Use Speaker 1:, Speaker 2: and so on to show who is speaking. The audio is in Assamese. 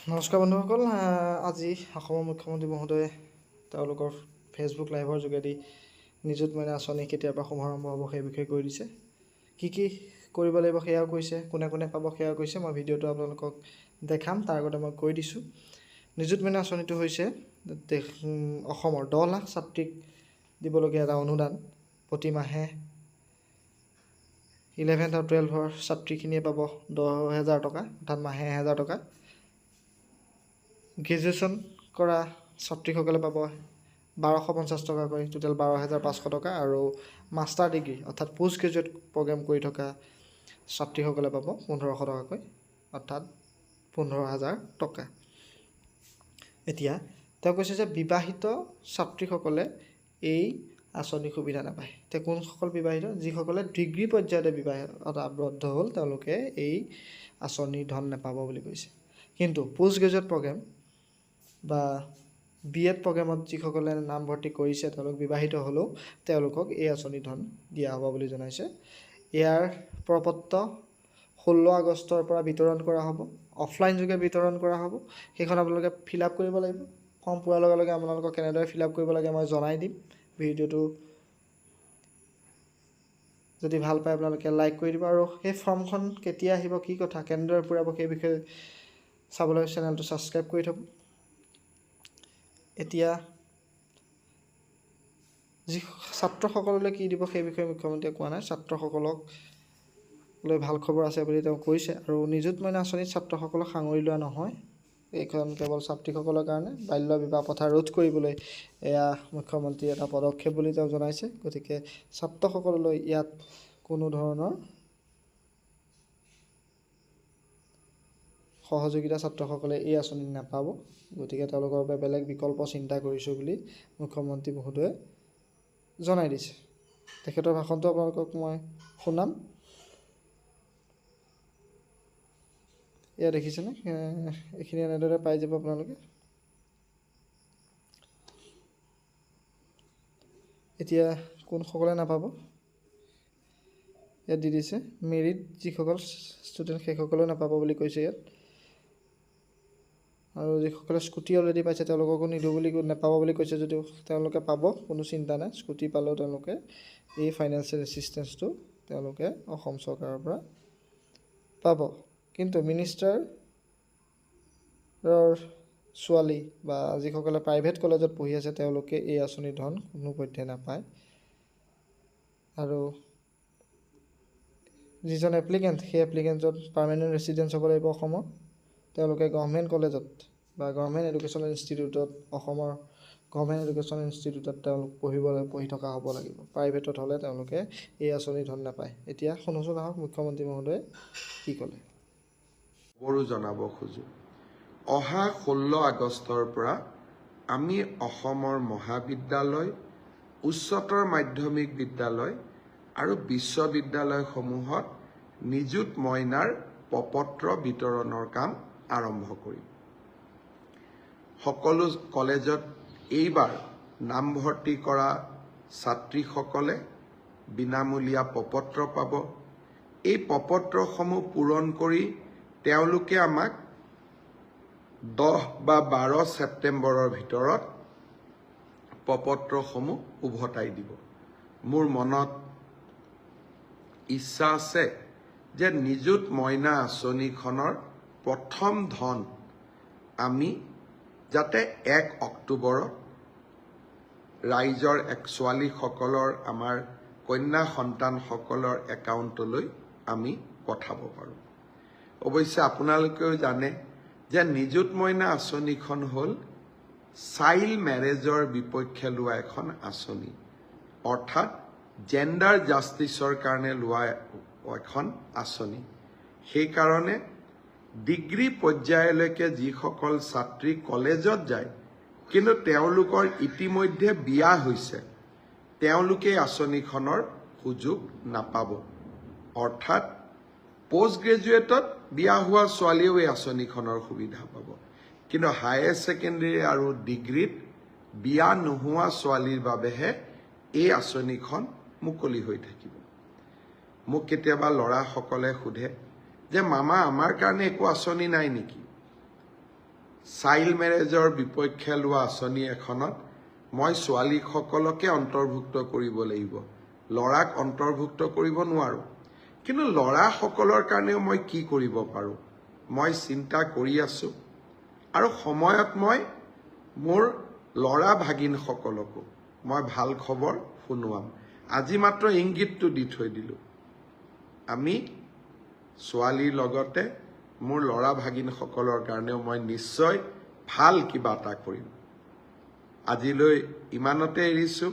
Speaker 1: নমস্কাৰ বন্ধুসকল, আজি অসমৰ মুখ্যমন্ত্ৰী মহোদয়ে তেওঁলোকৰ ফেচবুক লাইভৰ যোগেদি নিযুত মইনা আঁচনি কেতিয়াৰ পৰা শুভাৰম্ভ হ'ব সেই বিষয়ে কৈ দিছে। কি কৰিব লাগিব সেয়াও কৈছে, কোনে কোনে পাব সেয়াও কৈছে। মই ভিডিঅ'টো আপোনালোকক দেখাম, তাৰ আগতে মই কৈ দিছোঁ। নিযুত মইনা আঁচনিটো হৈছে অসমৰ 10 লাখ ছাত্ৰীক দিবলগীয়া এটা অনুদান। প্ৰতি মাহে 11 আৰু 12ৰ ছাত্ৰীখিনিয়ে পাব 10,000 টকা, অৰ্থাৎ মাহে 1,000 টকা। গ্ৰেজুৱেশ্যন কৰা ছাত্ৰীসকলে পাব 1,250 টকাকৈ, টোটেল 12,500 টকা। আৰু মাষ্টাৰ ডিগ্ৰী অৰ্থাৎ পোষ্ট গ্ৰেজুৱেট প্ৰগ্ৰেম কৰি থকা ছাত্ৰীসকলে পাব 1,500 টকাকৈ, অৰ্থাৎ 15,000 টকা। এতিয়া তেওঁ কৈছে যে বিবাহিত ছাত্ৰীসকলে এই আঁচনিৰ সুবিধা নাপায়। এতিয়া কোনসকল বিবাহিত? যিসকলে ডিগ্ৰী পৰ্যায়তে বিবাহত আবদ্ধ হ'ল তেওঁলোকে এই আঁচনিৰ ধন নাপাব বুলি কৈছে। কিন্তু পোষ্ট গ্ৰেজুৱেট প্ৰগ্ৰেম বা BEd প্ৰগ্ৰেমত যিসকলে নামভৰ্তি কৰিছে তেওঁলোক বিবাহিত হ'লেও তেওঁলোকক এই আঁচনিৰ ধন দিয়া হ'ব বুলি জনাইছে। ইয়াৰ প্ৰপত্ৰ 16 আগষ্টৰ পৰা বিতৰণ কৰা হ'ব, অফলাইন যোগে বিতৰণ কৰা হ'ব। সেইখন আপোনালোকে ফিল আপ কৰিব লাগিব। ফৰ্ম পোৱাৰ লগে লগে আপোনালোকক কেনেদৰে ফিল আপ কৰিব লাগে মই জনাই দিম। ভিডিঅ'টো যদি ভাল পায় আপোনালোকে লাইক কৰি দিব, আৰু সেই ফৰ্মখন কেতিয়া আহিব, কি কথা, কেনেদৰে পূৰাব সেই বিষয়ে চাবলৈ চেনেলটো ছাবস্ক্ৰাইব কৰি থ'ব। এতিয়া যি ছাত্ৰসকললৈ কি দিব সেই বিষয়ে মুখ্যমন্ত্ৰীয়ে কোৱা নাই। ছাত্ৰসকলক লৈ ভাল খবৰ আছে বুলি তেওঁ কৈছে। আৰু নিযুত মইনা আঁচনিত ছাত্ৰসকলক সাঙুৰি লোৱা নহয়, এইখন কেৱল ছাত্ৰীসকলৰ কাৰণে। বাল্য বিবাহ প্ৰথা ৰোধ কৰিবলৈ এয়া মুখ্যমন্ত্ৰীৰ এটা পদক্ষেপ বুলি তেওঁ জনাইছে। গতিকে ছাত্ৰসকললৈ ইয়াত কোনো ধৰণৰ সহযোগিতা ছাত্ৰসকলে এই আঁচনি নাপাব। গতিকে তেওঁলোকৰ বাবে বেলেগ বিকল্প চিন্তা কৰিছোঁ বুলি মুখ্যমন্ত্ৰী মহোদয়ে জনাই দিছে। তেখেতৰ ভাষণটো আপোনালোকক মই শুনাম। এয়া দেখিছেনে, এইখিনি এনেদৰে পাই যাব আপোনালোকে। এতিয়া কোনসকলে নাপাব ইয়াত দি দিছে। মেৰিট যিসকল ষ্টুডেণ্ট সেইসকলেও নাপাব বুলি কৈছে ইয়াত। আৰু যিসকলে স্কুটি অলৰেডি পাইছে তেওঁলোককো নিদিওঁ বুলি নাপাব বুলি কৈছে, যদিও তেওঁলোকে পাব, কোনো চিন্তা নাই। স্কুটি পালেও তেওঁলোকে এই ফাইনেন্সিয়েল এছিষ্টেঞ্চটো তেওঁলোকে অসম চৰকাৰৰ পৰা পাব। কিন্তু মিনিষ্টাৰৰ ছোৱালী বা যিসকলে প্ৰাইভেট কলেজত পঢ়ি আছে তেওঁলোকে এই আঁচনিৰ ধন কোনোপধ্যে নাপায়। আৰু যিজন এপ্লিকেণ্ট সেই এপ্লিকেণ্টজন পাৰ্মানেণ্ট ৰেচিডেঞ্চ হ'ব লাগিব অসমৰ। তেওঁলোকে গভৰ্ণমেণ্ট কলেজত বা গভৰ্ণমেণ্ট এডুকেশ্যন ইনষ্টিটিউটত, অসমৰ গভৰ্ণমেণ্ট এডুকেশ্যন ইনষ্টিটিউটত তেওঁলোক পঢ়ি থকা হ'ব লাগিব। প্ৰাইভেটত হ'লে তেওঁলোকে এই আঁচনিৰ ধন নাপায়। এতিয়া শুনোচোন আহক মুখ্যমন্ত্ৰী মহোদয়ে কি ক'লে।
Speaker 2: খবৰো জনাব খোজোঁ, অহা 16 আগষ্টৰ পৰা আমি অসমৰ মহাবিদ্যালয়, উচ্চতৰ মাধ্যমিক বিদ্যালয় আৰু বিশ্ববিদ্যালয়সমূহত নিযুত মইনাৰ প্ৰপত্ৰ বিতৰণৰ কাম আৰম্ভ কৰিম। সকলো কলেজত এইবাৰ নামভৰ্তি কৰা ছাত্ৰীসকলে বিনামূলীয়া প্ৰপত্ৰ পাব। এই প্ৰপত্ৰসমূহ পূৰণ কৰি তেওঁলোকে আমাক 10 বা 12 ছেপ্টেম্বৰৰ ভিতৰত প্ৰপত্ৰসমূহ উভতাই দিব। মোৰ মনত ইচ্ছা আছে যে নিযুত মইনা আঁচনিখনৰ প্ৰথম ধন আমি যাতে 1 অক্টোবৰত ৰাইজৰ ছোৱালীসকলৰ, আমাৰ কন্যা সন্তানসকলৰ একাউণ্টলৈ আমি পঠাব পাৰোঁ। অৱশ্যে আপোনালোকেও জানে যে নিযুত মইনা আঁচনিখন হ'ল চাইল্ড মেৰেজৰ বিপক্ষে লোৱা এখন আঁচনি, অৰ্থাৎ জেণ্ডাৰ জাষ্টিছৰ কাৰণে লোৱা এখন আঁচনি। সেইকাৰণে ডিগ্ৰী পৰ্যায়লৈকে যিসকল ছাত্ৰী কলেজত যায় কিন্তু তেওঁলোকৰ ইতিমধ্যে বিয়া হৈছে, তেওঁলোকে আঁচনিখনৰ সুযোগ নাপাব। অৰ্থাৎ পোষ্ট গ্ৰেজুৱেটত বিয়া হোৱা ছোৱালীয়েও এই আঁচনিখনৰ সুবিধা পাব, কিন্তু হায়াৰ ছেকেণ্ডেৰী আৰু ডিগ্ৰীত বিয়া নোহোৱা ছোৱালীৰ বাবেহে এই আঁচনিখন মুকলি হৈ থাকিব। মোক কেতিয়াবা ল'ৰাসকলে সোধে যে মামা আমাৰ কাৰণে একো আঁচনি নাই নেকি? চাইল্ড মেৰেজৰ বিপক্ষে লোৱা আঁচনি এখনত মই ছোৱালীসকলকে অন্তৰ্ভুক্ত কৰিব লাগিব, ল'ৰাক অন্তৰ্ভুক্ত কৰিব নোৱাৰোঁ। কিন্তু ল'ৰাসকলৰ কাৰণেও মই কি কৰিব পাৰোঁ, মই চিন্তা কৰি আছোঁ। আৰু সময়ত মই মোৰ ল'ৰা ভাগিনসকলকো মই ভাল খবৰ শুনোৱাম। আজি মাত্ৰ ইংগিতটো দি থৈ দিলোঁ, আমি ছোৱালীৰ লগতে মোৰ ল'ৰা ভাগিনসকলৰ কাৰণেও মই নিশ্চয় ভাল কিবা এটা কৰিম। আজিলৈ ইমানতে এৰিছোঁ।